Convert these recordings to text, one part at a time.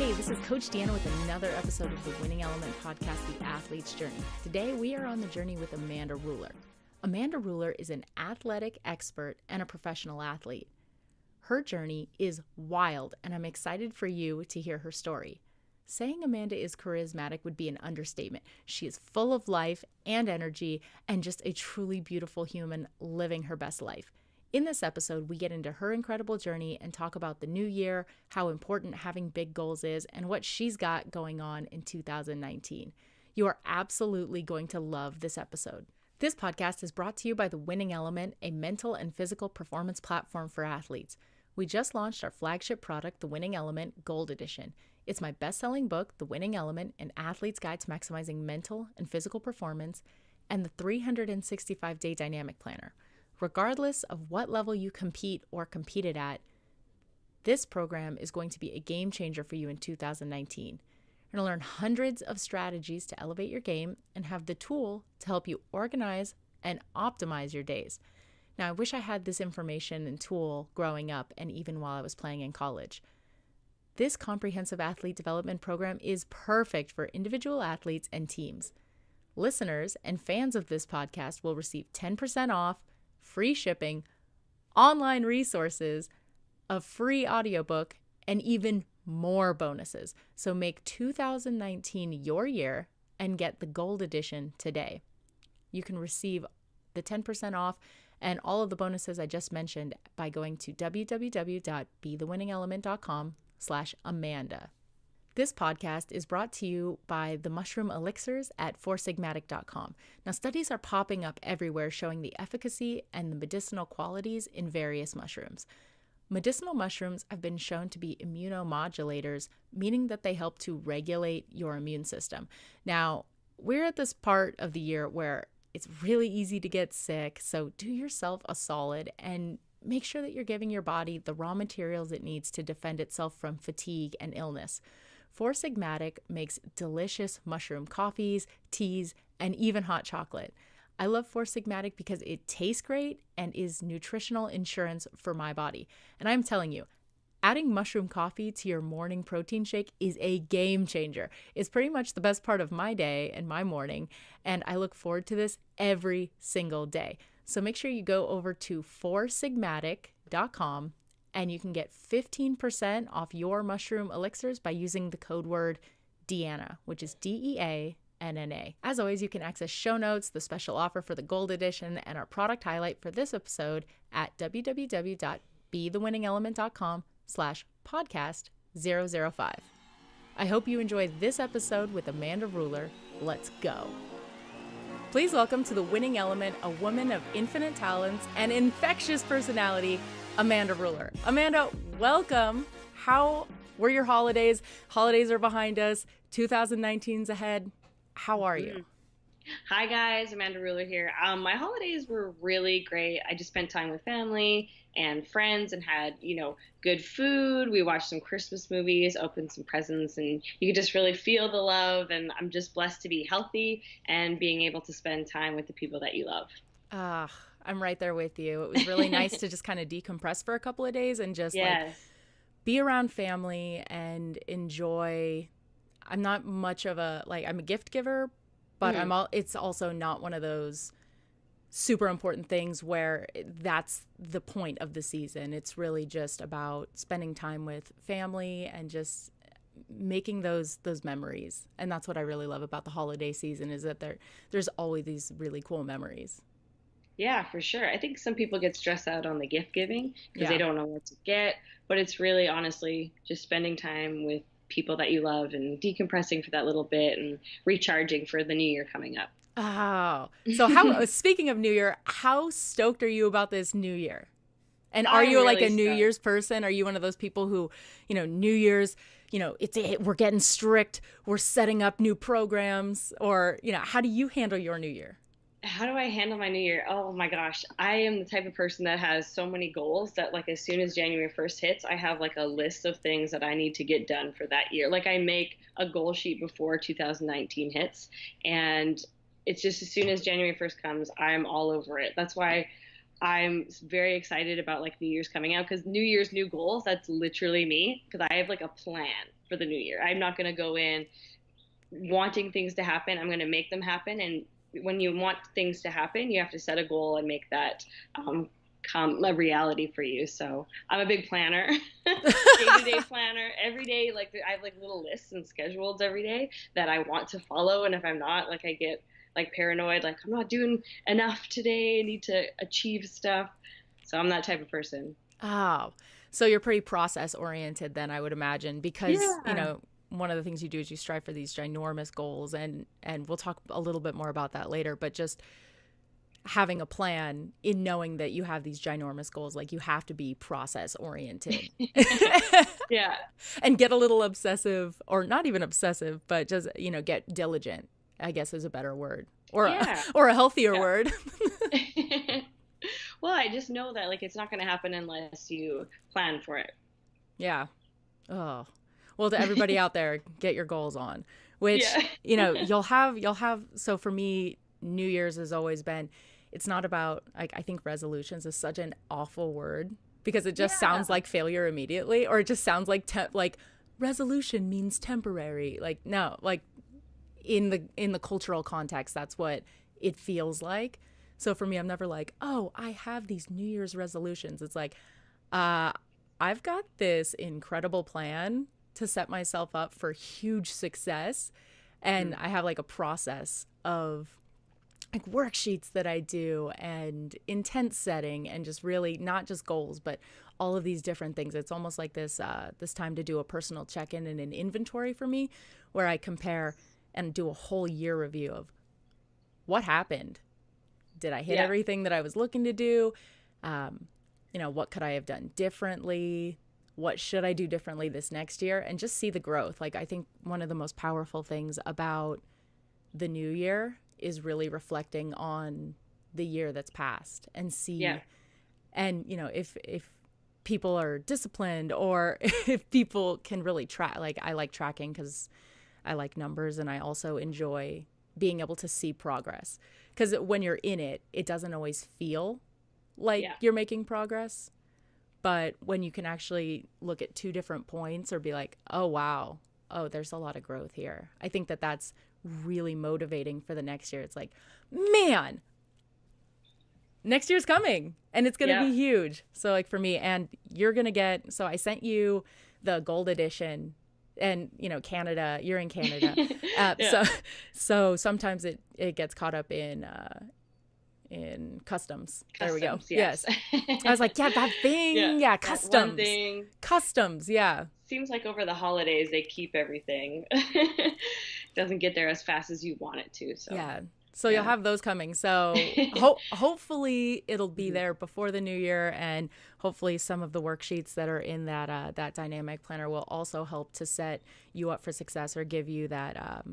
Hey, this is Coach Deanna with another episode of the Winning Element podcast, The Athlete's Journey. Today, we are on the journey with Amanda Ruller. Amanda Ruller is an athletic expert and a professional athlete. Her journey is wild, and I'm excited for you to hear her story. Saying Amanda is charismatic would be an understatement. She is full of life and energy and just a truly beautiful human living her best life. In this episode, we get into her incredible journey and talk about the new year, how important having big goals is, and what she's got going on in 2019. You are absolutely going to love this episode. This podcast is brought to you by The Winning Element, a mental and physical performance platform for athletes. We just launched our flagship product, The Winning Element Gold Edition. It's my best-selling book, The Winning Element, An Athlete's Guide to Maximizing Mental and Physical Performance, and the 365-Day Dynamic Planner. Regardless of what level you compete or competed at, this program is going to be a game changer for you in 2019. You're going to learn hundreds of strategies to elevate your game and have the tool to help you organize and optimize your days. Now, I wish I had this information and tool growing up and even while I was playing in college. This comprehensive athlete development program is perfect for individual athletes and teams. Listeners and fans of this podcast will receive 10% off, free shipping, online resources, a free audiobook, and even more bonuses. So make 2019 your year and get the gold edition today. You can receive the 10% off and all of the bonuses I just mentioned by going to www.BeTheWinningElement.com/Amanda. This podcast is brought to you by the mushroom elixirs at foursigmatic.com. Now, studies are popping up everywhere showing the efficacy and the medicinal qualities in various mushrooms. Medicinal mushrooms have been shown to be immunomodulators, meaning that they help to regulate your immune system. Now, we're at this part of the year where it's really easy to get sick, so do yourself a solid and make sure that you're giving your body the raw materials it needs to defend itself from fatigue and illness. Four Sigmatic makes delicious mushroom coffees, teas, and even hot chocolate. I love Four Sigmatic because it tastes great and is nutritional insurance for my body. And I'm telling you, adding mushroom coffee to your morning protein shake is a game changer. It's pretty much the best part of my day and my morning, and I look forward to this every single day. So make sure you go over to foursigmatic.com and you can get 15% off your mushroom elixirs by using the code word Deanna, which is DEANNA. As always, you can access show notes, the special offer for the gold edition, and our product highlight for this episode at www.BeTheWinningElement.com/podcast005. I hope you enjoyed this episode with Amanda Ruller. Let's go. Please welcome to The Winning Element, a woman of infinite talents and infectious personality, Amanda Ruller. Amanda, welcome. How were your holidays? Holidays are behind us. 2019's ahead. How are you? Hi guys, Amanda Ruller here. My holidays were really great. I just spent time with family and friends and had, good food. We watched some Christmas movies, opened some presents, and you could just really feel the love. And I'm just blessed to be healthy and being able to spend time with the people that you love. I'm right there with you. It was really nice to just kind of decompress for a couple of days and just be around family and enjoy. I'm not much of I'm a gift giver, but it's also not one of those super important things where that's the point of the season. It's really just about spending time with family and just making those memories. And that's what I really love about the holiday season is that there's always these really cool memories. Yeah, for sure. I think some people get stressed out on the gift giving because they don't know what to get, but it's really honestly just spending time with people that you love and decompressing for that little bit and recharging for the new year coming up. Oh, so speaking of New Year, how stoked are you about this new year? And are you like a New Year's person? Are you one of those people who, New Year's, we're getting strict, we're setting up new programs, or, how do you handle your New Year? How do I handle my new year? Oh my gosh. I am the type of person that has so many goals that as soon as January 1st hits, I have a list of things that I need to get done for that year. I make a goal sheet before 2019 hits, and it's just as soon as January 1st comes, I'm all over it. That's why I'm very excited about New Year's coming out, because New Year's new goals, that's literally me, because I have a plan. for the new year. I'm not going to go in wanting things to happen. I'm going to make them happen. And when you want things to happen, you have to set a goal and make that come a reality for you. So I'm a big planner, day-to-day planner. Every day, like I have like little lists and schedules every day that I want to follow. And if I'm not, like I get like paranoid, like I'm not doing enough today. I need to achieve stuff. So I'm that type of person. Oh, so you're pretty process oriented then, I would imagine, because, Yeah. one of the things you do is you strive for these ginormous goals, and we'll talk a little bit more about that later, but just having a plan in knowing that you have these ginormous goals, like you have to be process oriented. Yeah. And get a little obsessive, or not even obsessive, but just, get diligent, I guess is a better word, or Yeah. or a healthier Yeah. word. Well, I just know that like it's not going to happen unless you plan for it. Yeah. Oh, well, to everybody out there, get your goals on, which, Yeah. you'll have. So for me, New Year's has always been, it's not about, like, I think resolutions is such an awful word because it just Yeah. sounds like failure immediately, or it just sounds like, like resolution means temporary. Like, no, like in the cultural context, that's what it feels like. So for me, I'm never like, oh, I have these New Year's resolutions. It's like, uh, I've got this incredible plan to set myself up for huge success. And Mm. I have like a process of like worksheets that I do and intent setting, and just really not just goals, but all of these different things. It's almost like this time to do a personal check-in and an inventory for me, where I compare and do a whole year review of what happened. Did I hit Yeah. everything that I was looking to do? What could I have done differently? What should I do differently this next year? And just see the growth. Like, I think one of the most powerful things about the new year is really reflecting on the year that's passed and Yeah. see, and if people are disciplined, or if people can really track. Like, I like tracking because I like numbers, and I also enjoy being able to see progress, because when you're in it, it doesn't always feel like Yeah. you're making progress. But when you can actually look at two different points, or be like, oh wow, oh, there's a lot of growth here, I think that that's really motivating for the next year. It's like, man, next year's coming and it's going to Yeah. be huge. So like for me, and you're going to get, so I sent you the gold edition, and Canada, you're in Canada. Yeah. So sometimes it gets caught up in customs. There we go. Customs. Yes. I was like, yeah, that Yeah. thing. Yeah, That one customs. thing. Customs, yeah. Seems like over the holidays they keep everything. Doesn't get there as fast as you want it to. So Yeah. So you'll yeah. have those coming. So hopefully it'll be Mhm. there before the new year, and hopefully some of the worksheets that are in that dynamic planner will also help to set you up for success, or give you that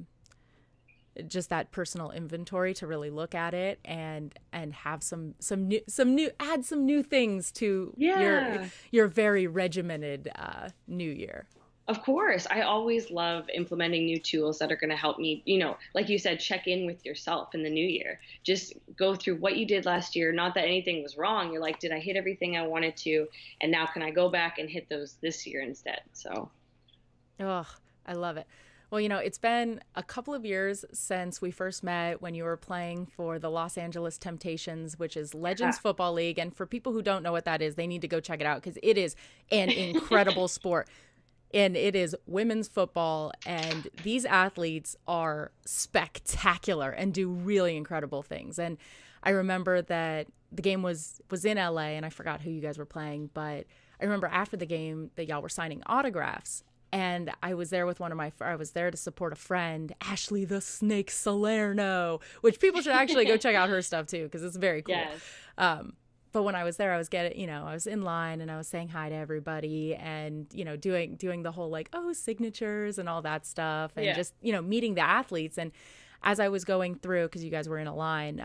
just that personal inventory to really look at it, and have some new add some new things to Yeah. your very regimented new year. Of course. I always love implementing new tools that are going to help me, like you said, check in with yourself in the new year. Just go through what you did last year. Not that anything was wrong. You're like, did I hit everything I wanted to? And now can I go back and hit those this year instead? So, Oh, I love it. Well, it's been a couple of years since we first met, when you were playing for the Los Angeles Temptations, which is Legends yeah. Football League. And for people who don't know what that is, they need to go check it out, because it is an incredible sport. And it is women's football, and these athletes are spectacular and do really incredible things. And I remember that the game was in LA, and I forgot who you guys were playing, but I remember after the game that y'all were signing autographs. And I was there with I was there to support a friend, Ashley the Snake Salerno, which people should actually go check out her stuff too, because it's very cool. Yes. But when I was there, I was in line, and I was saying hi to everybody, and, doing the whole like, oh, signatures and all that stuff, and Yeah. just, meeting the athletes. And as I was going through, because you guys were in a line,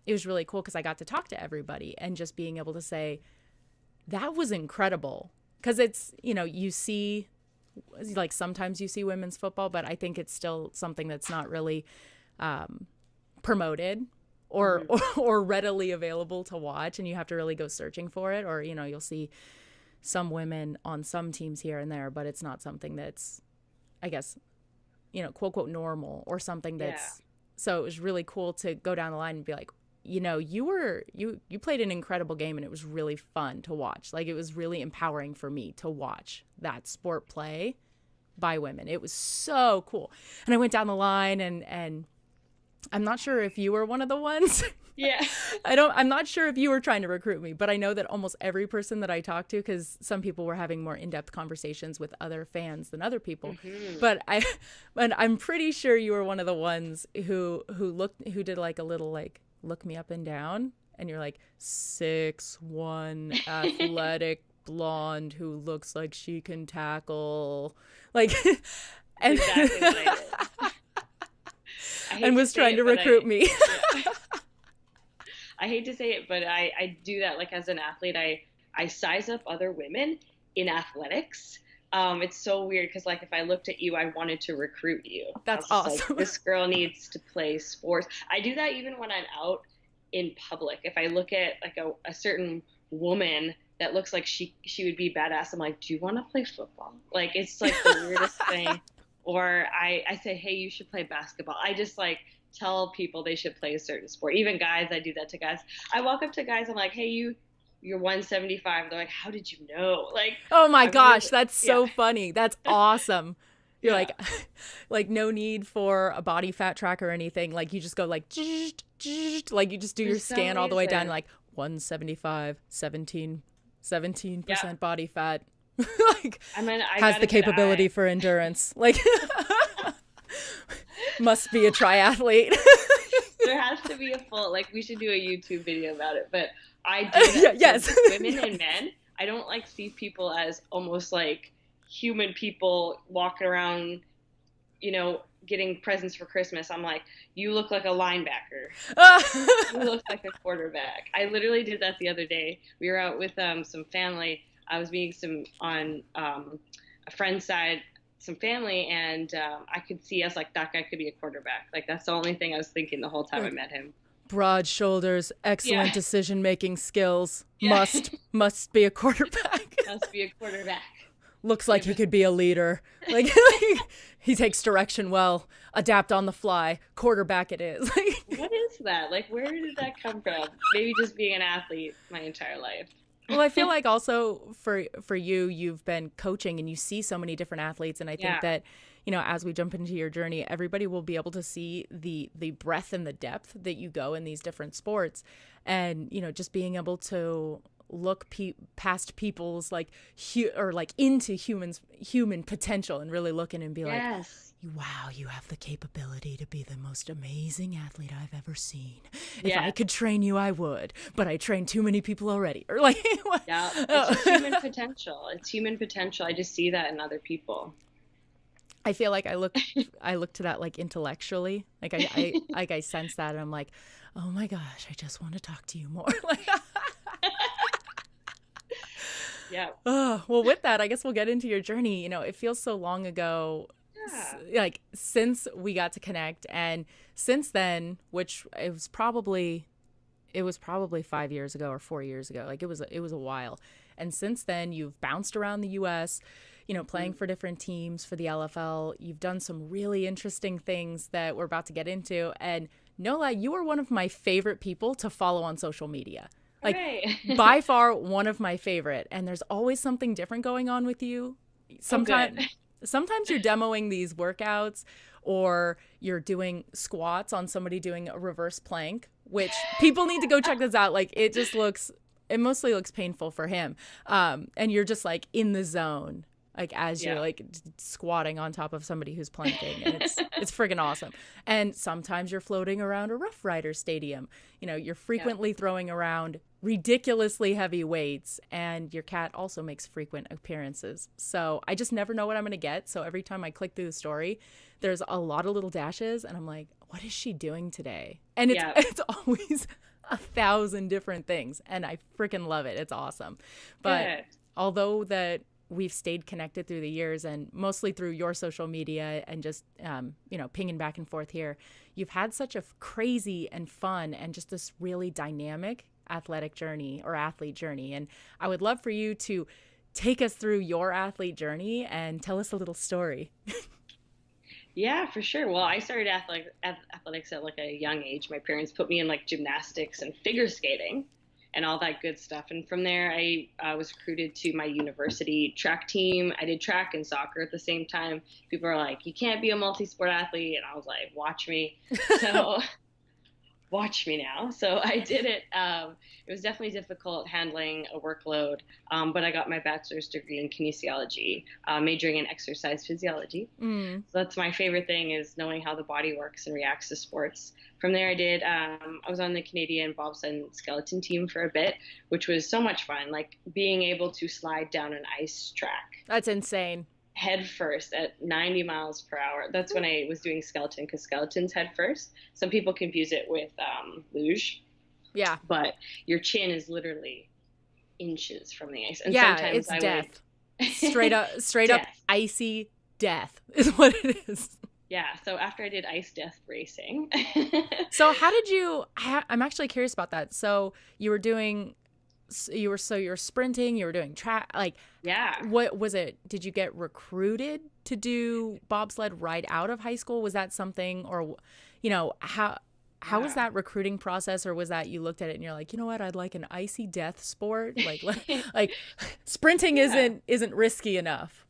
it was really cool because I got to talk to everybody, and just being able to say, that was incredible. Because it's, you see, like, sometimes you see women's football, but I think it's still something that's not really promoted, or or readily available to watch, and you have to really go searching for it. Or you'll see some women on some teams here and there, but it's not something that's I guess, quote, quote, normal or something Yeah. so it was really cool to go down the line and be like, you played an incredible game and it was really fun to watch. Like, it was really empowering for me to watch that sport play by women. It was so cool. And I went down the line and I'm not sure if you were one of the ones. Yeah. I'm not sure if you were trying to recruit me, but I know that almost every person that I talked to, because some people were having more in-depth conversations with other fans than other people, but I'm pretty sure you were one of the ones who did like a little like look me up and down, and you're like 6'1" athletic blonde who looks like she can tackle, like, and exactly what I did. And was trying to recruit me. Yeah. I hate to say it, but I do that. Like, as an athlete, I size up other women in athletics. It's so weird because, like, if I looked at you, I wanted to recruit you. That's awesome. Like, this girl needs to play sports. I do that even when I'm out in public. If I look at like a certain woman that looks like she would be badass, I'm like, do you want to play football? Like, it's like the weirdest thing. Or I say, hey, you should play basketball. I just like tell people they should play a certain sport. Even guys, I do that to guys. I walk up to guys, I'm like, hey, you're 175. They're like, how did you know? Like, oh my gosh, that's so funny. That's awesome. You're like no need for a body fat tracker or anything. Like, you just go like you just do your scan all the way down, like 175, 17% body fat. Like, has the capability for endurance. Like, must be a triathlete. There has to be a full, like, we should do a YouTube video about it. But I do that. Yes. Women and men, I don't like see people as almost like human people walking around, getting presents for Christmas. I'm like, you look like a linebacker. You look like a quarterback. I literally did that the other day. We were out with some family. I was meeting on a friend's side, some family, and I could see us like, that guy could be a quarterback. Like, that's the only thing I was thinking the whole time I met him. Broad shoulders, excellent decision-making skills, must be a quarterback. Must be a quarterback. Looks like he could be a leader. Like, he takes direction well, adapt on the fly, quarterback it is. What is that? Like, where did that come from? Maybe just being an athlete my entire life. Well, I feel like also for you, you've been coaching and you see so many different athletes. And I think that, as we jump into your journey, everybody will be able to see the breadth and the depth that you go in these different sports. And, just being able to look past people's into human potential and really look in and be like, wow, you have the capability to be the most amazing athlete I've ever seen. If I could train you, I would, but I trained too many people already. Or like, it's human potential. It's human potential. I just see that in other people. I feel like I look to that like intellectually, like I sense that, and I'm like, oh my gosh, I just want to talk to you more. Yeah. Oh, well, with that, I guess we'll get into your journey. It feels so long ago, like since we got to connect, and since then, which it was probably 5 years ago or 4 years ago. Like, it was a while. And since then, you've bounced around the U.S., playing for different teams for the LFL. You've done some really interesting things that we're about to get into. And no lie, you are one of my favorite people to follow on social media. Like, by far one of my favorite. And there's always something different going on with you. Sometimes you're demoing these workouts, or you're doing squats on somebody doing a reverse plank, which people need to go check this out. Like, it mostly looks painful for him. And you're just like in the zone, like as you're like squatting on top of somebody who's planking, and it's friggin' awesome. And sometimes you're floating around a Rough Rider stadium. You're frequently throwing around ridiculously heavy weights, and your cat also makes frequent appearances. So I just never know what I'm going to get. So every time I click through the story, there's a lot of little dashes, and I'm like, what is she doing today? And it's always 1,000 different things, and I freaking love it. It's awesome. But although that we've stayed connected through the years, and mostly through your social media and just, pinging back and forth here, you've had such a crazy and fun and just this really dynamic athletic journey or athlete journey. And I would love for you to take us through your athlete journey and tell us a little story. Yeah, for sure. Well, I started athletics at like a young age. My parents put me in like gymnastics and figure skating and all that good stuff. And from there, I was recruited to my university track team. I did track and soccer at the same time. People are like, you can't be a multi-sport athlete. And I was like, watch me. So watch me now. So I did it. It was definitely difficult handling a workload, but I got my bachelor's degree in kinesiology, majoring in exercise physiology. Mm. So that's my favorite thing is knowing how the body works and reacts to sports. From there, I was on the Canadian bobsled and skeleton team for a bit, which was so much fun. Like being able to slide down an ice track That's insane. head first at 90 miles per hour. That's when I was doing skeleton because skeleton's head first. Some people confuse it with luge, Yeah. but your chin is literally inches from the ice. And Yeah, sometimes it's I death. would Straight up death. icy death is what it is. Yeah, so after I did ice death racing. So how did you I'm actually curious about that. So you were sprinting, you were doing track, like Yeah. what was it? Did you get recruited to do bobsled right out of high school? Was that something, or how was that recruiting process, or was that you looked at it and you're like, you know what, I'd like an icy death sport, like sprinting Yeah. isn't risky enough.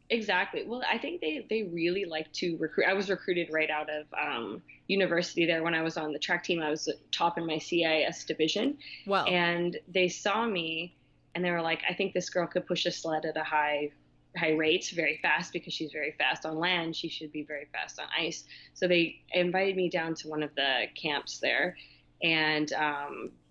Exactly. Well, I think they really like to recruit. I was recruited right out of university there when I was on the track team. I was top in my CIS division, Well, and they saw me, and they were like, "I think this girl could push a sled at a high rate, very fast because she's very fast on land. She should be very fast on ice." So they invited me down to one of the camps there, and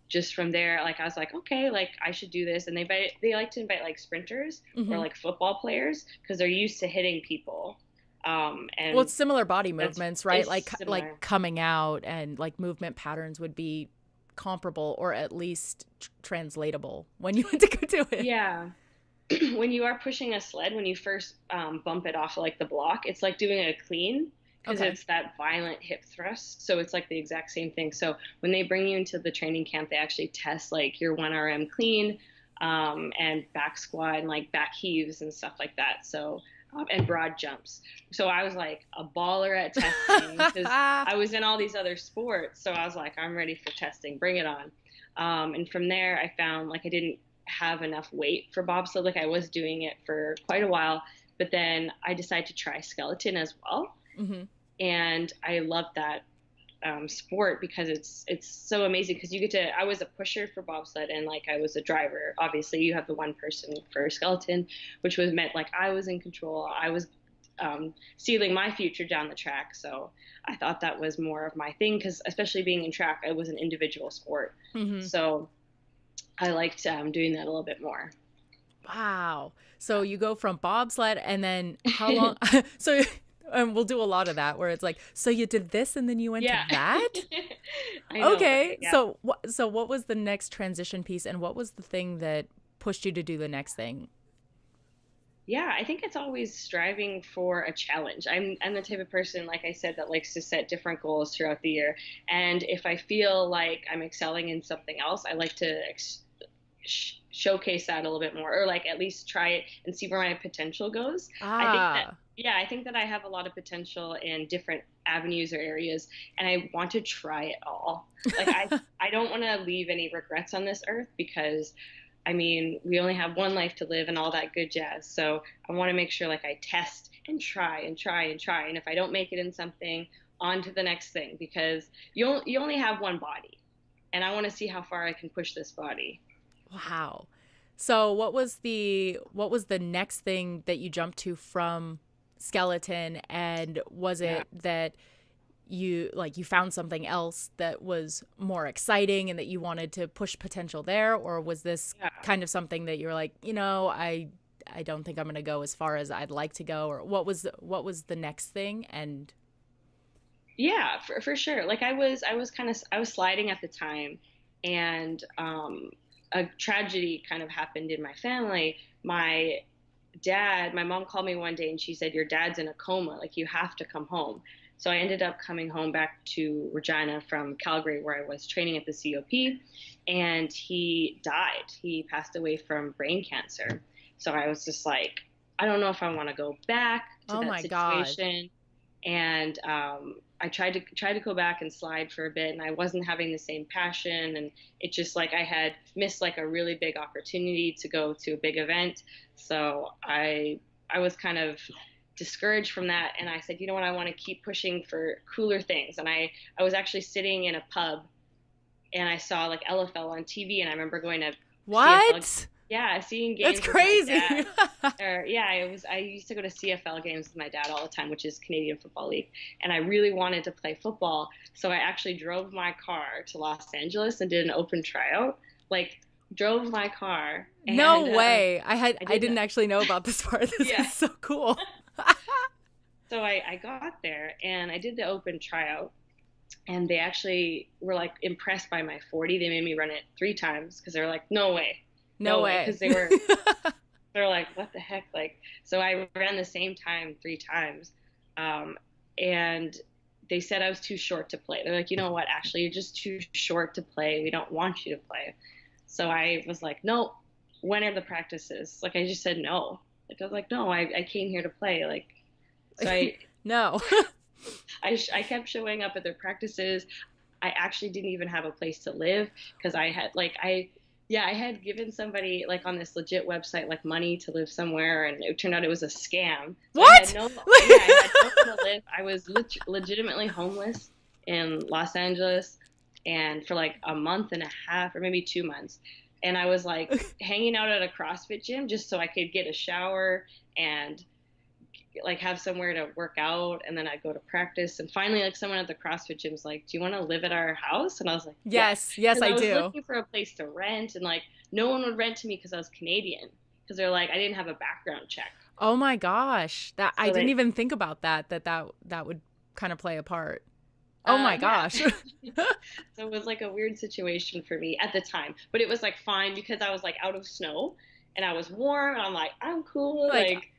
just from there, like I was like, okay, like I should do this. And they like to invite like sprinters or mm-hmm. like football players because they're used to hitting people. Well, And it's similar body that's movements, right? it's similar. Like coming out, and like movement patterns would be comparable, or at least translatable when you went to go do it. Yeah. When you are pushing a sled, when you first bump it off like the block, it's like doing a clean because Okay. it's that violent hip thrust. So it's like the exact same thing. So when they bring you into the training camp, they actually test like your 1RM clean and back squat and like back heaves and stuff like that. So and broad jumps. So I was like a baller at testing because I was in all these other sports. So I was like, I'm ready for testing. Bring it on. And from there, I found like I didn't have enough weight for bobsled. Like I was doing it for quite a while, but then I decided to try skeleton as well, hmm and I loved that sport because it's so amazing because you get to. I was a pusher for bobsled and like I was a driver. Obviously, you have the one person for skeleton, which was meant like I was in control. I was sealing my future down the track. So I thought that was more of my thing because especially being in track, it was an individual sport. hmm So I liked doing that a little bit more. Wow. So you go from bobsled, and then how long? So, and we'll do a lot of that where it's like, so you did this and then you went to Yeah. that? I know, Okay. right? Yeah. So what was the next transition piece, and what was the thing that pushed you to do the next thing? Yeah, I think it's always striving for a challenge. I'm the type of person, like I said, that likes to set different goals throughout the year. And if I feel like I'm excelling in something else, I like to showcase that a little bit more, or like at least try it and see where my potential goes. I think that, Ah. yeah, I think that I have a lot of potential in different avenues or areas, and I want to try it all. Like I don't want to leave any regrets on this earth because I mean, we only have one life to live and all that good jazz. So I want to make sure like I test and try and try and try. And if I don't make it in something, on to the next thing because you only have one body. And I want to see how far I can push this body. Wow. So what was the next thing that you jumped to from skeleton, and was Yeah. it that you found something else that was more exciting and that you wanted to push potential there, or was this Yeah. kind of something that you're like, I don't think I'm going to go as far as I'd like to go, or what was the next thing? And Yeah, for sure. Like I was sliding at the time, and a tragedy kind of happened in my family. My mom called me one day and she said, "Your dad's in a coma. Like you have to come home." So I ended up coming home back to Regina from Calgary, where I was training at the COP, and he died. He passed away from brain cancer. So I was just like, I don't know if I want to go back to oh that my god. situation. And I tried to go back and slide for a bit, and I wasn't having the same passion, and it just like I had missed like a really big opportunity to go to a big event. So I was kind of discouraged from that, and I said, you know what, I want to keep pushing for cooler things. And I was actually sitting in a pub, and I saw like LFL on TV, and I remember going to CFL. What? Yeah, seeing games That's with my crazy. dad. Or yeah, I used to go to CFL games with my dad all the time, which is Canadian Football League, and I really wanted to play football, so I actually drove my car to Los Angeles and did an open tryout. Like drove my car, No and way. I I did didn't that. actually know about this part. This Yeah. is so cool. So I got there and I did the open tryout, and they actually were like impressed by my 40. They made me run it 3 times because they were like, no way, No no way, way. because they're like, what the heck? Like, so I ran the same time 3 times. And they said I was too short to play. They're like, you know what? Actually, you're just too short to play. We don't want you to play. So I was like, no, when are the practices? Like, I just said no. Like, I was like, no, I came here to play. Like, so No. I kept showing up at their practices. I actually didn't even have a place to live because I had like yeah, I had given somebody like on this legit website like money to live somewhere, and it turned out it was a scam. So I What? had no yeah, I had nowhere to live. I was legitimately homeless in Los Angeles, and for like a month and a half or maybe 2 months. And I was like hanging out at a CrossFit gym just so I could get a shower and like have somewhere to work out, and then I'd go to practice. And finally, like someone at the CrossFit gym was like, do you want to live at our house? And I was like, yes. Yes, yes, Because I I was do. looking for a place to rent, and like no one would rent to me because I was Canadian, because they're like I didn't have a background check. Oh my gosh. That I So didn't they even think about that would kind of play a part. Oh my yeah. gosh. So it was like a weird situation for me at the time, but it was like fine because I was like out of snow and I was warm, and I'm like I'm cool, Like like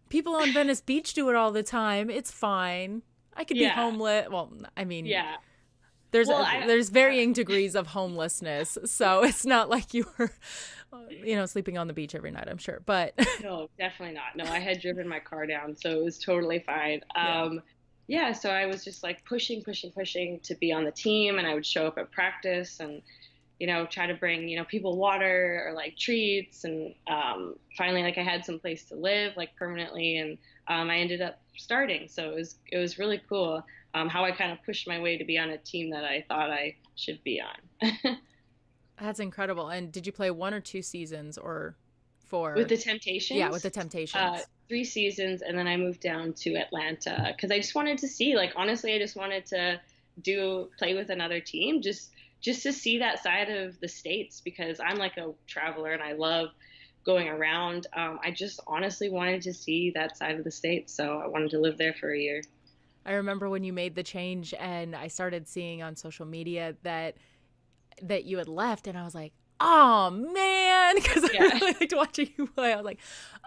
people on Venice Beach do it all the time. It's fine. I could be yeah, homeless. Well, I mean, yeah. there's Well, I there's varying degrees of homelessness, so it's not like you were, sleeping on the beach every night. I'm sure, but no, definitely not. No, I had driven my car down, so it was totally fine. yeah. Yeah, so I was just like pushing, pushing, pushing to be on the team, and I would show up at practice and, try to bring, people water or like treats. And finally, like I had some place to live like permanently, and I ended up starting. So it was really cool how I kind of pushed my way to be on a team that I thought I should be on. That's incredible. And did you play 1 or 2 seasons or With 4? the Yeah, with Temptations, the Temptations. 3 seasons, and then I moved down to Atlanta because I just wanted to see. Like honestly, I just wanted to play with another team, just to see that side of the states, because I'm like a traveler and I love going around. I just honestly wanted to see that side of the states, so I wanted to live there for a year. I remember when you made the change and I started seeing on social media that you had left, and I was like, oh man, because I Yeah, really liked watching you play. I was like,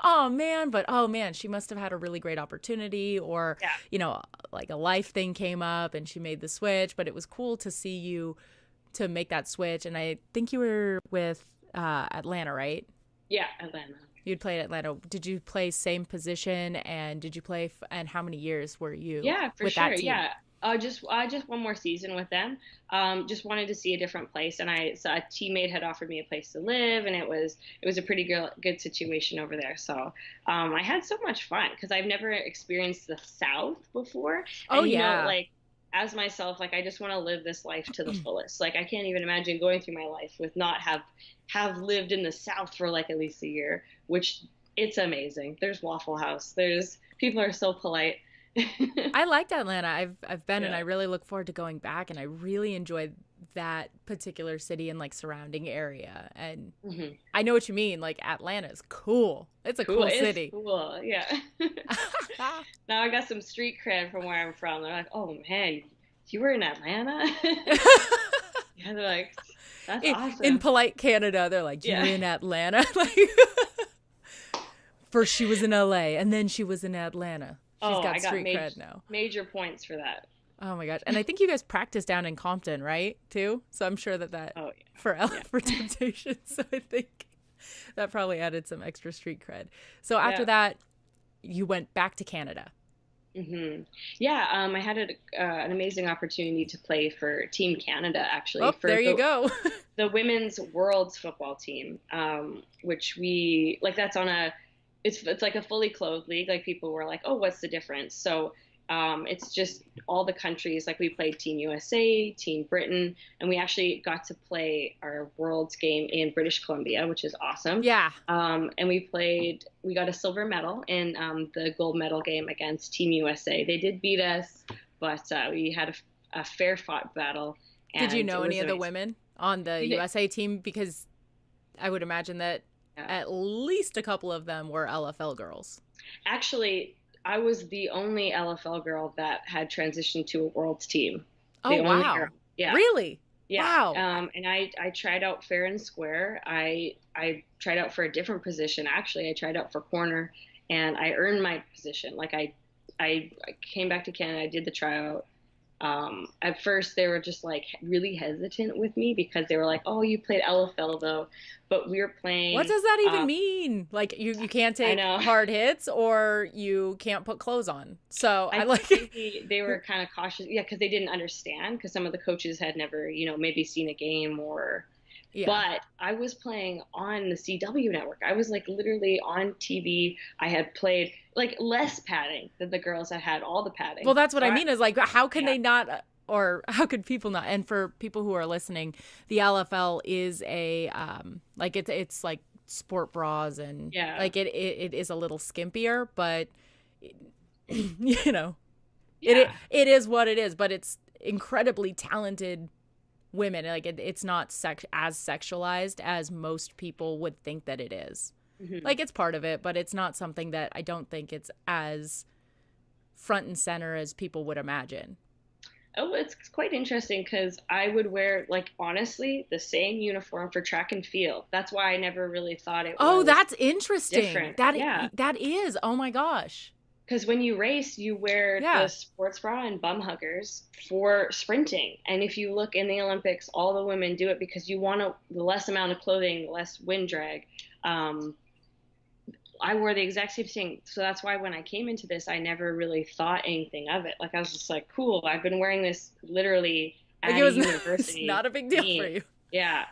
oh man, but oh man, she must have had a really great opportunity, or yeah, like a life thing came up and she made the switch. But it was cool to see you to make that switch. And I think you were with Atlanta, right? yeah, Atlanta. You'd play at Atlanta. Did you play same position, and did you play and how many years were you Yeah, for with sure. that team? Yeah. Just one more season with them. Just wanted to see a different place, and so a teammate had offered me a place to live, and it was a pretty good situation over there. So I had so much fun because I've never experienced the South before, Oh and yeah. like as myself, like I just want to live this life to the fullest. Like I can't even imagine going through my life with not have lived in the South for like at least a year, which it's amazing. There's Waffle House. There's people are so polite. I liked Atlanta. I've been, and Yeah. I really look forward to going back, and I really enjoyed that particular city and like surrounding area. And Hmm. I know what you mean. Like Atlanta is cool. It's a Cool. cool It's city. cool. Yeah. Now I got some street cred from where I'm from. They're like, oh man, you were in Atlanta? Yeah, they're like, that's In awesome. polite Canada, they're like, you were Yeah. in Atlanta. Like, first she was in LA, and then she was in Atlanta. She's Oh, got I got street cred now. major points for that. Oh my gosh. And I think you guys practice down in Compton, right? Too. So I'm sure that Oh for yeah. for Temptation. So I think that probably added some extra street cred. So Yeah. after Yeah. that, you went back to Canada. Yeah, I had an amazing opportunity to play for Team Canada, actually, Oh, for there you go. the women's world's football team, which we like. That's on a it's like a fully clothed league. Like people were like, oh, what's the difference? So it's just all the countries. Like we played Team USA, Team Britain, and we actually got to play our world's game in British Columbia, which is awesome. Yeah. And we got a silver medal in the gold medal game against Team USA. They did beat us, but we had a fair fought battle, Did you and it know any was of the amazing. women on the We did, USA team? Because I would imagine that yeah. at least a couple of them were LFL girls. Actually, I was the only LFL girl that had transitioned to a world's team. Oh, The only girl. wow. Yeah. Really? Yeah. Wow. And I tried out fair and square. I tried out for a different position. Actually, I tried out for corner and I earned my position. Like I came back to Canada, I did the tryout. At first they were just like really hesitant with me because they were like, "Oh, you played LFL though," but we were What playing. does that even mean? Like you can't I take know. hard hits or you can't put clothes on. So I I think like maybe they were kind of cautious, yeah, because they didn't understand because some of the coaches had never, maybe seen a game or. yeah. But I was playing on the CW network. I was like literally on TV. I had played like less padding than the girls that had all the Well, padding. that's what So I I, mean is like how can yeah, they not or how could people not? And for people who are listening, the LFL is a like it's like sport bras and yeah, like it is a little skimpier, but you know, yeah. it is what it is, but it's incredibly talented women. Like it's not as sexualized as most people would think that it is. Hmm. Like it's part of it, but it's not something that I don't think it's as front and center as people would imagine. Oh, it's quite interesting because I would wear like honestly the same uniform for track and field. That's why I never really thought it Oh, was that's interesting. different. Yeah. That is. Oh my gosh. Because when you race, you wear the Yeah. sports bra and bum huggers for sprinting. And if you look in the Olympics, all the women do it because you want the less amount of clothing, less wind drag. Um, I wore the exact same thing. So that's why when I came into this, I never really thought anything of it. Like I was just like, cool, I've been wearing this literally Like at it a was it's university not a big deal for game. you. Yeah.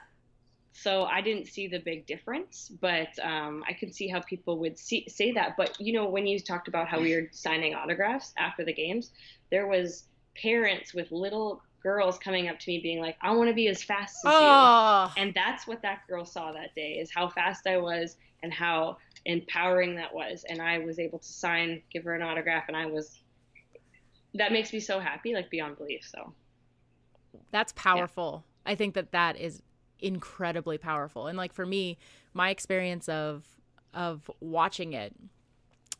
So I didn't see the big difference, but I could see how people would say that. But when you talked about how we were signing autographs after the games, there was parents with little girls coming up to me being like, "I want to be as fast as you," Oh, and that's what that girl saw that day is how fast I was and how empowering that was. And I was able to sign, give her an autograph, and that makes me so happy, like beyond belief. So that's yeah. powerful. I think that that is incredibly powerful. And like for me, my experience of watching it.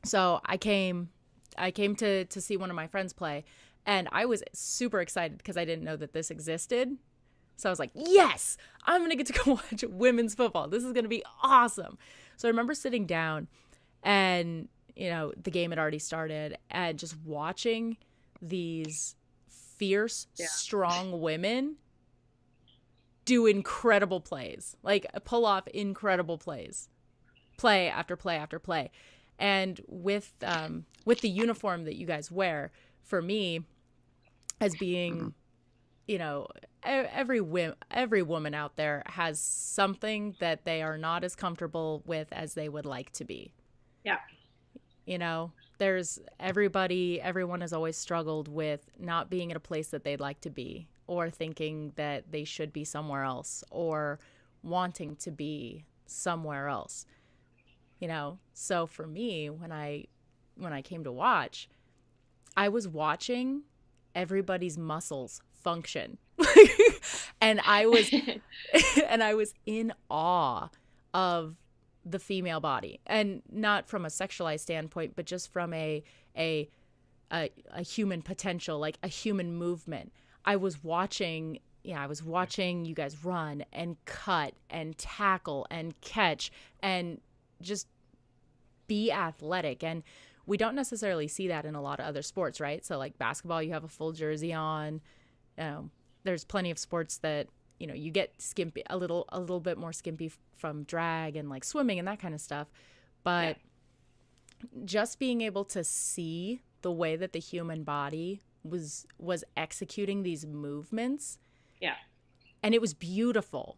So I came to see one of my friends play and I was super excited because I didn't know that this existed. So I was like, yes, I'm going to get to go watch women's football. This is going to be awesome. So I remember sitting down and, the game had already started and just watching these fierce, Yeah. strong women do incredible plays, like pull off incredible plays, play after play after play. And with the uniform that you guys wear, for me, as being every woman out there has something that they are not as comfortable with as they would like to be. Yeah. There's everyone has always struggled with not being at a place that they'd like to be or thinking that they should be somewhere else or wanting to be somewhere else. So for me, when I came to watch, I was watching everybody's muscles function. and I was and I was in awe of the female body, and not from a sexualized standpoint, but just from a human potential, like a human movement. I was watching you guys run and cut and tackle and catch and just be athletic. And we don't necessarily see that in a lot of other sports, right? So like basketball, you have a full jersey on. There's plenty of sports that you get skimpy, a little bit more skimpy from drag and like swimming and that kind of stuff. Yeah. But just being able to see the way that the human body was executing these movements. Yeah. And it was beautiful,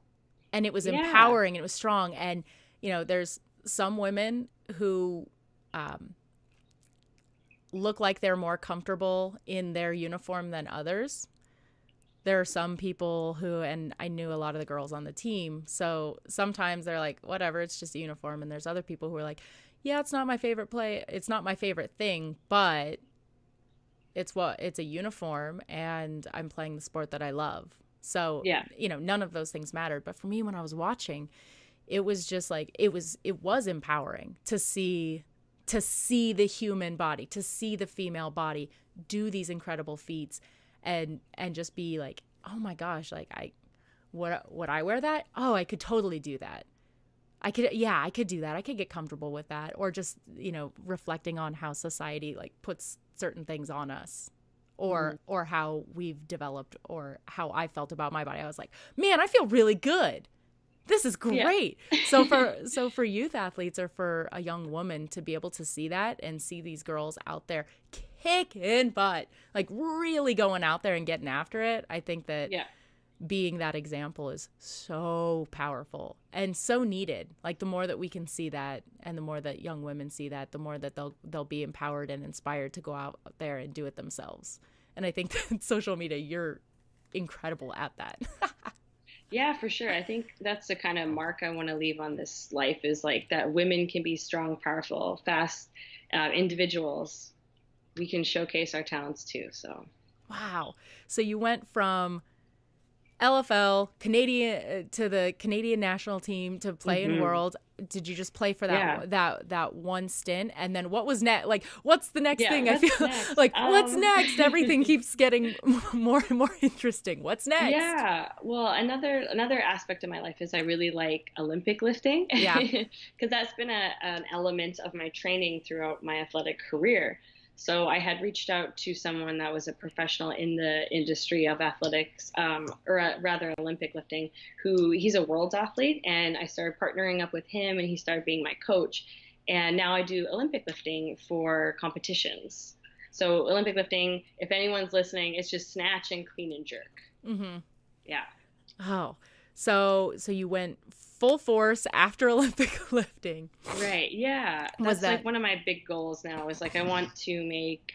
and it was Yeah. empowering, and it was strong. And, there's some women who look like they're more comfortable in their uniform than others. There are some people who, and I knew a lot of the girls on the team, so sometimes they're like, whatever, it's just a uniform. And there's other people who are like, yeah, it's not my favorite play. It's not my favorite thing, but it's a uniform, and I'm playing the sport that I love. So, Yeah. None of those things mattered. But for me, when I was watching, it was just like, it was empowering to see the human body, to see the female body do these incredible feats, and just be like, oh my gosh, like would I wear that? Oh, I could totally do that. I could do that. I could get comfortable with that. Or just, reflecting on how society like puts certain things on us, or how we've developed, or how I felt about my body. I was like, man, I feel really good. This is great. Yeah. So for youth athletes, or for a young woman to be able to see that, and see these girls out there kicking butt, like really going out there and getting after it, I think that being that example is so powerful and so needed. Like, the more that we can see that, and the more that young women see that, the more that they'll be empowered and inspired to go out there and do it themselves. And I think that social media, you're incredible at that. Yeah, for sure. I think that's the kind of mark I want to leave on this life, is like that women can be strong, powerful, fast individuals. We can showcase our talents too. So, wow. So you went from LFL Canadian to the Canadian national team to play in World. Did you just play for that one stint? And then what was next? Like, what's the next thing? I feel next? Like, what's next? Everything keeps getting more and more interesting. What's next? Yeah. Well, another aspect of my life is I really like Olympic lifting. Yeah. Because that's been an element of my training throughout my athletic career. So I had reached out to someone that was a professional in the industry of athletics, rather Olympic lifting, he's a world athlete, and I started partnering up with him, and he started being my coach. And now I do Olympic lifting for competitions. So Olympic lifting, if anyone's listening, it's just snatch and clean and jerk. Mm-hmm. Yeah. Oh, so you went full force after Olympic lifting. Right. Yeah. That's like one of my big goals now, is like, I want to make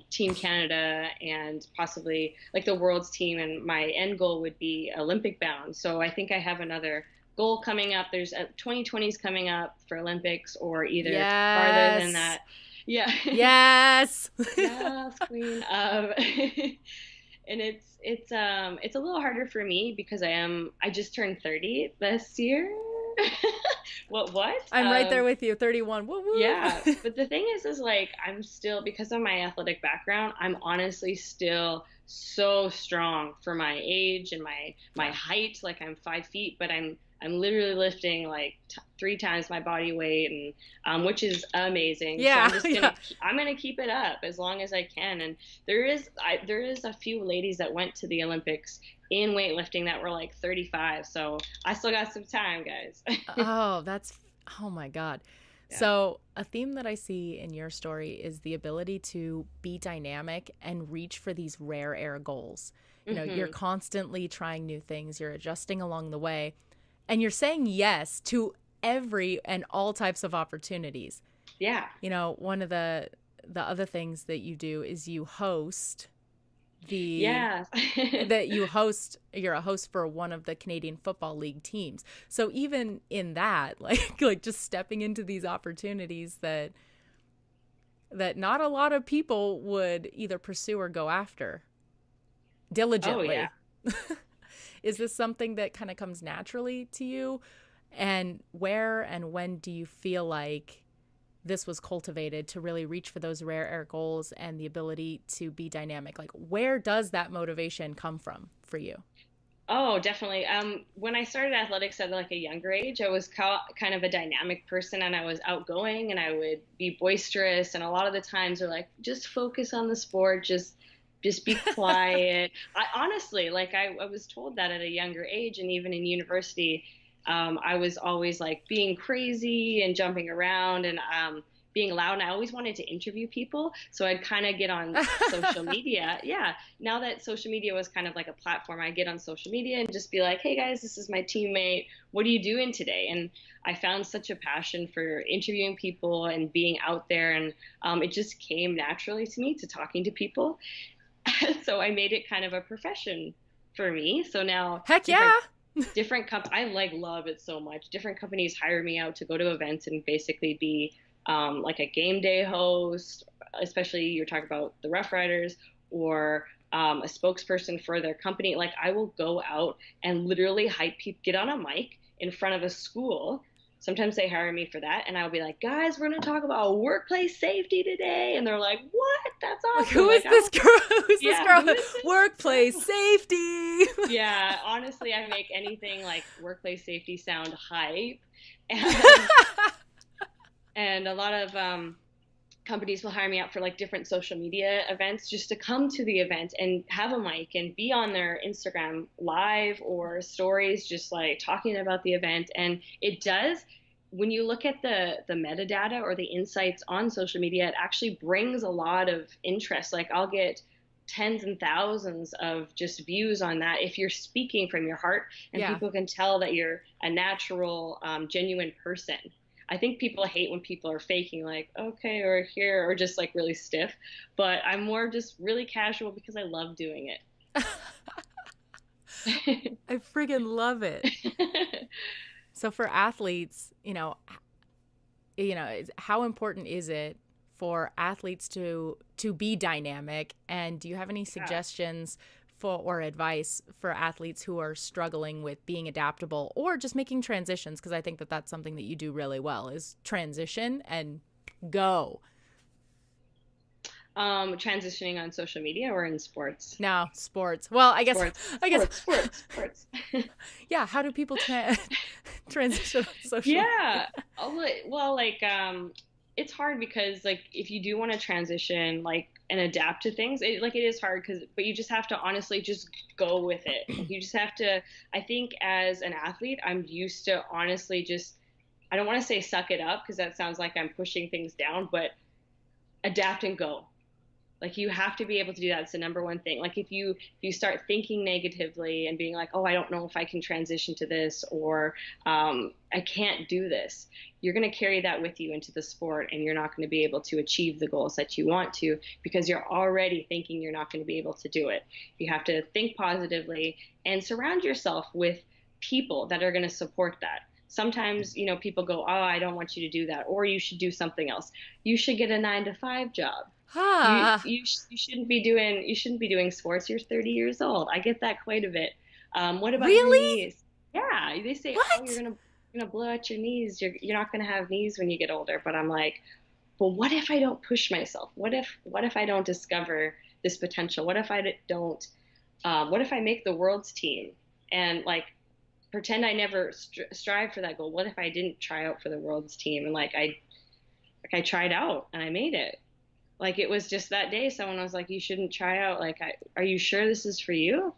Team Canada and possibly like the world's team. And my end goal would be Olympic bound. So I think I have another goal coming up. There's 2020 is coming up for Olympics, or either farther than that. Yeah. Yes. Yes, queen. And it's a little harder for me because I just turned 30 this year. What? I'm right there with you. 31. Woo-woo. Yeah. But the thing is like, I'm still, because of my athletic background, I'm honestly still so strong for my age and my height. Like, I'm 5 feet, but I'm literally lifting like 3 times my body weight, and which is amazing. Yeah. So I'm gonna keep it up as long as I can. And there is a few ladies that went to the Olympics in weightlifting that were like 35. So I still got some time, guys. Oh my God. Yeah. So a theme that I see in your story is the ability to be dynamic and reach for these rare air goals. You know, you're constantly trying new things. You're adjusting along the way. And you're saying yes to every and all types of opportunities. Yeah. You know, one of the other things that you do is you host you're a host for one of the Canadian Football League teams. So even in that, like just stepping into these opportunities that not a lot of people would either pursue or go after diligently. Oh, yeah. Is this something that kind of comes naturally to you? And where and when do you feel like this was cultivated to really reach for those rare air goals and the ability to be dynamic? Like, where does that motivation come from for you? Oh, definitely. When I started athletics at like a younger age, I was kind of a dynamic person, and I was outgoing, and I would be boisterous. And a lot of the times they're like, just focus on the sport, just be quiet. I honestly, like, I was told that at a younger age, and even in university, I was always like being crazy and jumping around. And being loud, and I always wanted to interview people. So I'd kind of get on social media. Yeah. Now that social media was kind of like a platform, I get on social media and just be like, hey guys, this is my teammate. What are you doing today? And I found such a passion for interviewing people and being out there. And it just came naturally to me to talking to people. So I made it kind of a profession for me. So now Heck yeah. different I like love it so much. Different companies hire me out to go to events and basically be like a game day host, especially you're talking about the Rough Riders, or a spokesperson for their company. Like I will go out and literally hype people, get on a mic in front of a school. Sometimes they hire me for that, and I'll be like, guys, we're going to talk about workplace safety today. And they're like, what? That's awesome. Who is this girl? Who's this girl? Who is this? Workplace safety. Yeah, honestly, I make anything like workplace safety sound hype. And a lot of companies will hire me out for like different social media events just to come to the event and have a mic and be on their Instagram live or stories, just like talking about the event. And it does, when you look at the metadata or the insights on social media, it actually brings a lot of interest. Like I'll get tens and thousands of just views on that if you're speaking from your heart, and people can tell that you're a natural, genuine person. I think people hate when people are faking, like, okay, or here, or just like really stiff. But I'm more just really casual because I love doing it. I friggin' love it. So for athletes, how important is it for athletes to be dynamic? And do you have any suggestions or advice for athletes who are struggling with being adaptable or just making transitions? Because I think that that's something that you do really well, is transition and go. Transitioning on social media or in sports? No, sports. Well, I guess Sports. Yeah. How do people transition on social media? Yeah. Well, like, it's hard because like if you do want to transition like and adapt to things, it is hard but you just have to honestly just go with it. You just have to, I think as an athlete, I'm used to honestly just, I don't want to say suck it up because that sounds like I'm pushing things down, but adapt and go. Like you have to be able to do that. It's the number one thing. Like if you start thinking negatively and being like, oh, I don't know if I can transition to this, or I can't do this, you're going to carry that with you into the sport, and you're not going to be able to achieve the goals that you want to because you're already thinking you're not going to be able to do it. You have to think positively and surround yourself with people that are going to support that. Sometimes, people go, oh, I don't want you to do that, or you should do something else. You should get a 9-to-5 job. You shouldn't be doing sports. You're 30 years old. I get that quite a bit. What about your knees? Yeah, they say, what? Oh, you're gonna blow out your knees. You're not gonna have knees when you get older. But I'm like, well, what if I don't push myself? What if I don't discover this potential? What if I don't? What if I make the world's team and like pretend I never strive for that goal? What if I didn't try out for the world's team and I tried out and I made it? Like it was just that day someone was like, you shouldn't try out. Like, are you sure this is for you?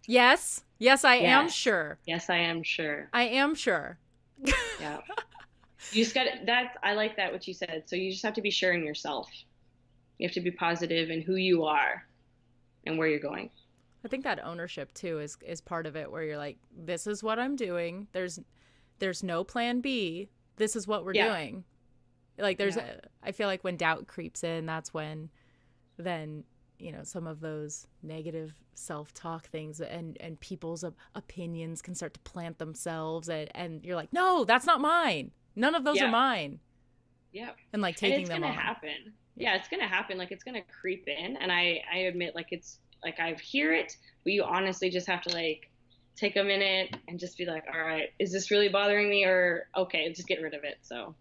Yes, I am sure. Yes, I am sure. I am sure. Yeah. You just I like that what you said. So you just have to be sure in yourself. You have to be positive in who you are and where you're going. I think that ownership too is part of it, where you're like, this is what I'm doing. There's no plan B. This is what we're doing. Like I feel like when doubt creeps in, that's when then, some of those negative self-talk things and people's opinions can start to plant themselves, and you're like, no, that's not mine. None of those are mine. Yeah. And like taking it's them gonna on. happen. Yeah, it's gonna happen. Like it's gonna creep in, and I admit like it's like I hear it, but you honestly just have to like take a minute and just be like, all right, is this really bothering me, or okay, just get rid of it. So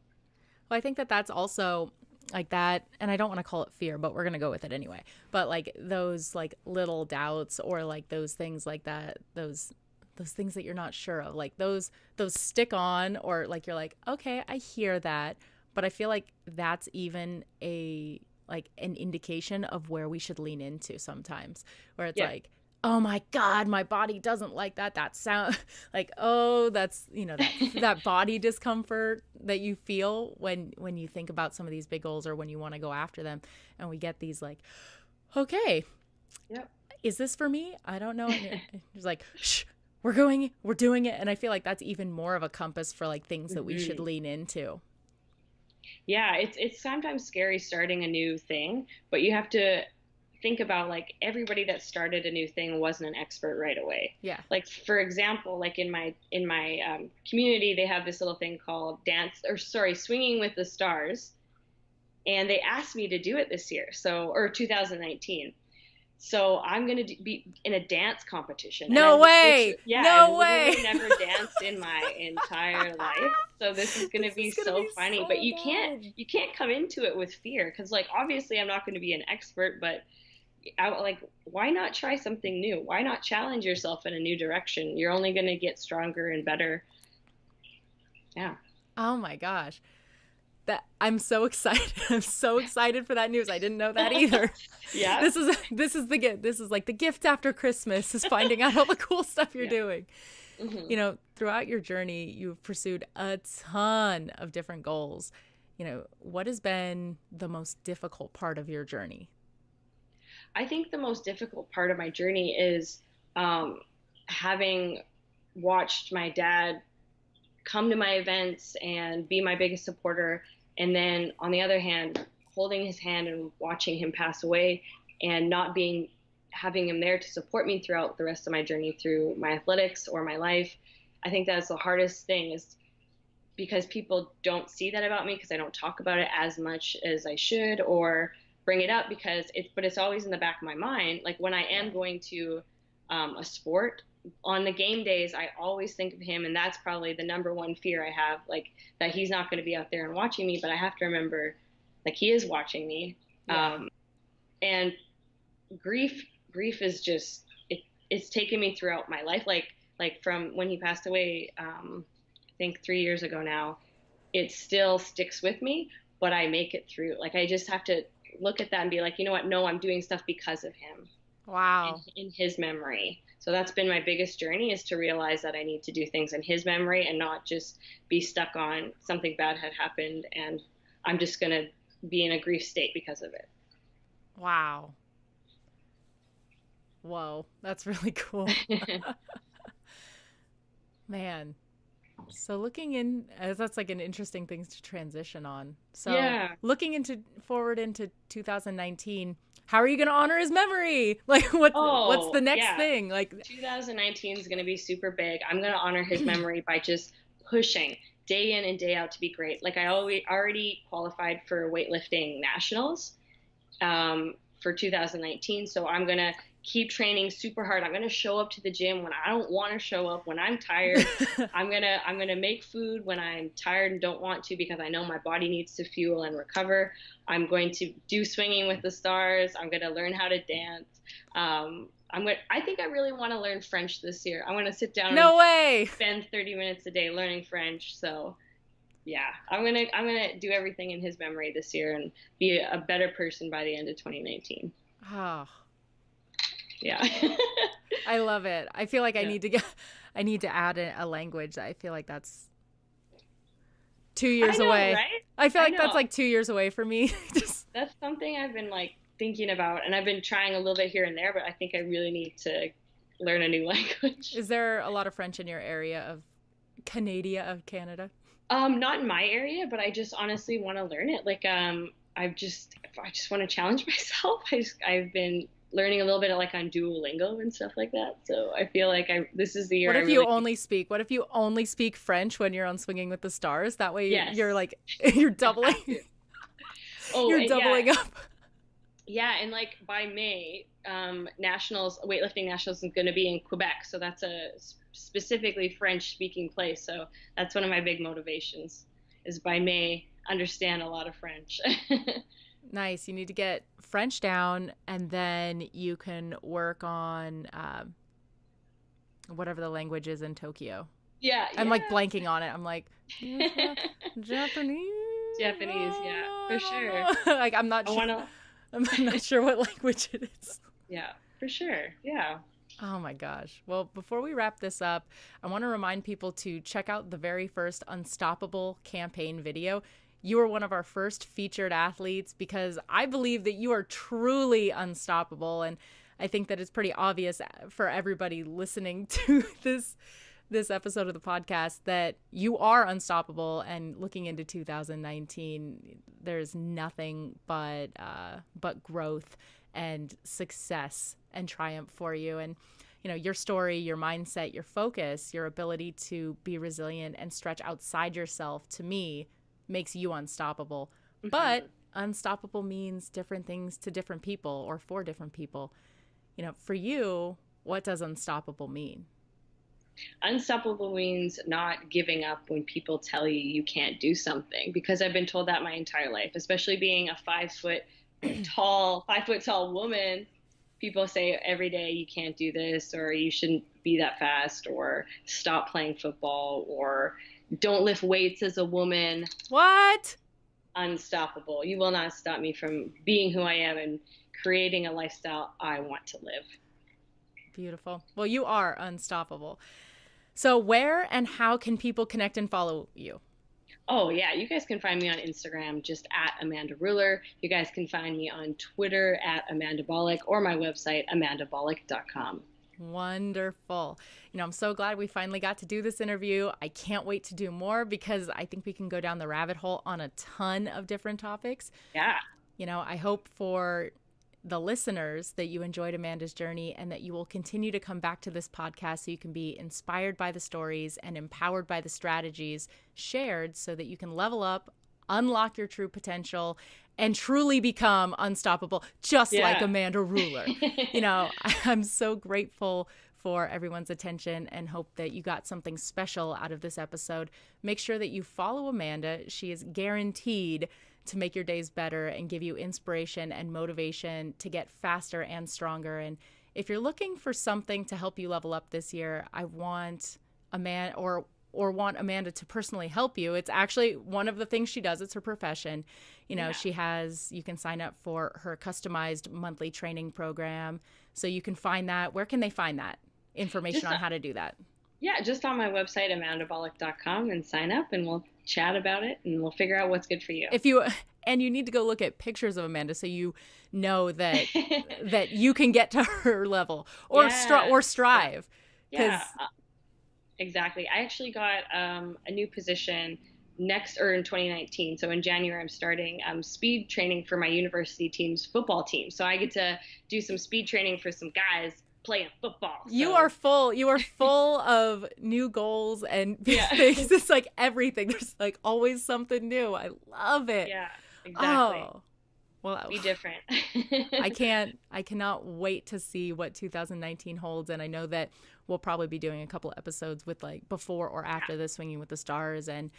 well, I think that that's also like that, and I don't want to call it fear, but we're going to go with it anyway. But like those like little doubts, or like those things like that, those things that you're not sure of, like those stick on, or like you're like, okay, I hear that, but I feel like that's even an indication of where we should lean into sometimes, where it's like, oh my God, my body doesn't like that. That sound like, oh, that's, that body discomfort that you feel when you think about some of these big goals or when you want to go after them. And we get these like, okay, Yep. is this for me? I don't know. And it's like, shh, we're doing it. And I feel like that's even more of a compass for like things that we should lean into. Yeah, it's sometimes scary starting a new thing, but you have to think about like everybody that started a new thing wasn't an expert right away. Yeah. Like for example, like in my community, they have this little thing called Swinging with the Stars, and they asked me to do it this year, or 2019. So I'm gonna be in a dance competition. No way! Yeah, I've literally never danced in my entire life. So this is gonna be so funny. But you can't come into it with fear, because like obviously I'm not going to be an expert, but why not try something new? Why not challenge yourself in a new direction? You're only gonna get stronger and better. Yeah. Oh my gosh. That I'm so excited. I'm so excited for that news. I didn't know that either. Yeah. This is the gift. This is like the gift after Christmas, is finding out all the cool stuff you're doing. Mm-hmm. Throughout your journey, you've pursued a ton of different goals. What has been the most difficult part of your journey? I think the most difficult part of my journey is having watched my dad come to my events and be my biggest supporter, and then on the other hand, holding his hand and watching him pass away, and not having him there to support me throughout the rest of my journey through my athletics or my life. I think that's the hardest thing, is because people don't see that about me, because I don't talk about it as much as I should or bring it up, but it's always in the back of my mind. Like when I am going to a sport, on the game days, I always think of him, and that's probably the number one fear I have, like that he's not going to be out there and watching me, but I have to remember, like, he is watching me. Yeah. And grief is just, it's taken me throughout my life. Like from when he passed away, I think 3 years ago now, it still sticks with me, but I make it through. Like, I just have to look at that and be like, you know what? No, I'm doing stuff because of him. Wow. In his memory. So that's been my biggest journey, is to realize that I need to do things in his memory and not just be stuck on something bad had happened and I'm just going to be in a grief state because of it. Wow. Whoa, that's really cool. Man. So that's like an interesting thing to transition on. So yeah. Looking forward into 2019, how are you going to honor his memory? Like, what's the next thing? Like, 2019 is going to be super big. I'm going to honor his memory by just pushing day in and day out to be great. Like, I already qualified for weightlifting nationals for 2019. So I'm going to keep training super hard. I'm going to show up to the gym when I don't want to show up, when I'm tired. I'm going to make food when I'm tired and don't want to, because I know my body needs to fuel and recover. I'm going to do Swinging with the Stars. I'm going to learn how to dance. I think I really want to learn French this year. I want to sit down and spend 30 minutes a day learning French. So yeah, I'm going to do everything in his memory this year and be a better person by the end of 2019. Oh. Yeah. I love it. I feel like I need to add a language. I feel like that's 2 years away. Right? I feel like that's like 2 years away for me. That's something I've been like thinking about, and I've been trying a little bit here and there, but I think I really need to learn a new language. Is there a lot of French in your area of Canada? Not in my area, but I just honestly want to learn it. Like, I just want to challenge myself. I've been learning a little bit like on Duolingo and stuff like that. So I feel like this is the year. What if you only speak French when you're on Swinging with the Stars? That way you're like, you're doubling. You're doubling up. Yeah. And like by May, weightlifting nationals is going to be in Quebec. So that's a specifically French speaking place. So that's one of my big motivations, is by May, understand a lot of French. Nice. You need to get French down, and then you can work on whatever the language is in Tokyo. Yeah. I'm like blanking on it. I'm like, Japanese. Japanese, yeah, for sure. Like, I'm not sure what language it is. Yeah, for sure. Yeah. Oh my gosh. Well, before we wrap this up, I want to remind people to check out the very first Unstoppable campaign video. You were one of our first featured athletes because I believe that you are truly unstoppable. And I think that it's pretty obvious for everybody listening to this episode of the podcast that you are unstoppable. And looking into 2019, there's nothing but growth and success and triumph for you. And your story, your mindset, your focus, your ability to be resilient and stretch outside yourself, to me, makes you unstoppable. Mm-hmm. But unstoppable means different things to different people, or for different people. For you, what does unstoppable mean? Unstoppable means not giving up when people tell you you can't do something, because I've been told that my entire life, especially being a 5 foot tall woman. People say every day you can't do this, or you shouldn't be that fast, or stop playing football, or don't lift weights as a woman. What? Unstoppable. You will not stop me from being who I am and creating a lifestyle I want to live. Beautiful. Well, you are unstoppable. So where and how can people connect and follow you? Oh, yeah. You guys can find me on Instagram, just at Amanda Ruller. You guys can find me on Twitter at Amanda Bollock, or my website, amandabollock.com. Wonderful. I'm so glad we finally got to do this interview. I can't wait to do more, because I think we can go down the rabbit hole on a ton of different topics. Yeah. I hope for the listeners that you enjoyed Amanda's journey, and that you will continue to come back to this podcast so you can be inspired by the stories and empowered by the strategies shared, so that you can level up, unlock your true potential, and truly become unstoppable, just like Amanda Ruller. I'm so grateful for everyone's attention and hope that you got something special out of this episode. Make sure that you follow Amanda. She is guaranteed to make your days better and give you inspiration and motivation to get faster and stronger. And if you're looking for something to help you level up this year, I want want Amanda to personally help you. It's actually one of the things she does. It's her profession. You can sign up for her customized monthly training program. So you can find that. Where can they find that information on how to do that? Yeah, just on my website, amandabollock.com, and sign up, and we'll chat about it, and we'll figure out what's good for you. And you need to go look at pictures of Amanda, so you know that that you can get to her level, or strive. Yeah, exactly. I actually got a new position in 2019. So in January, I'm starting speed training for my university team's football team. So I get to do some speed training for some guys playing football. So. You are full of new goals and things. It's like everything. There's like always something new. I love it. Yeah, exactly. Oh, well, be different. I cannot wait to see what 2019 holds. And I know that we'll probably be doing a couple episodes with like before or after the Swinging with the Stars. And,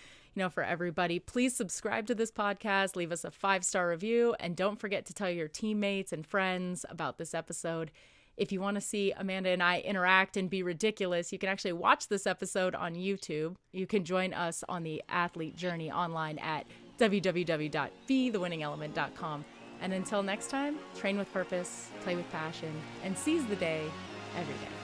for everybody, please subscribe to this podcast, leave us a 5-star review, and don't forget to tell your teammates and friends about this episode. If you want to see Amanda and I interact and be ridiculous, you can actually watch this episode on YouTube. You can join us on the athlete journey online at www.BeTheWinningElement.com. And until next time, train with purpose, play with passion, and seize the day every day.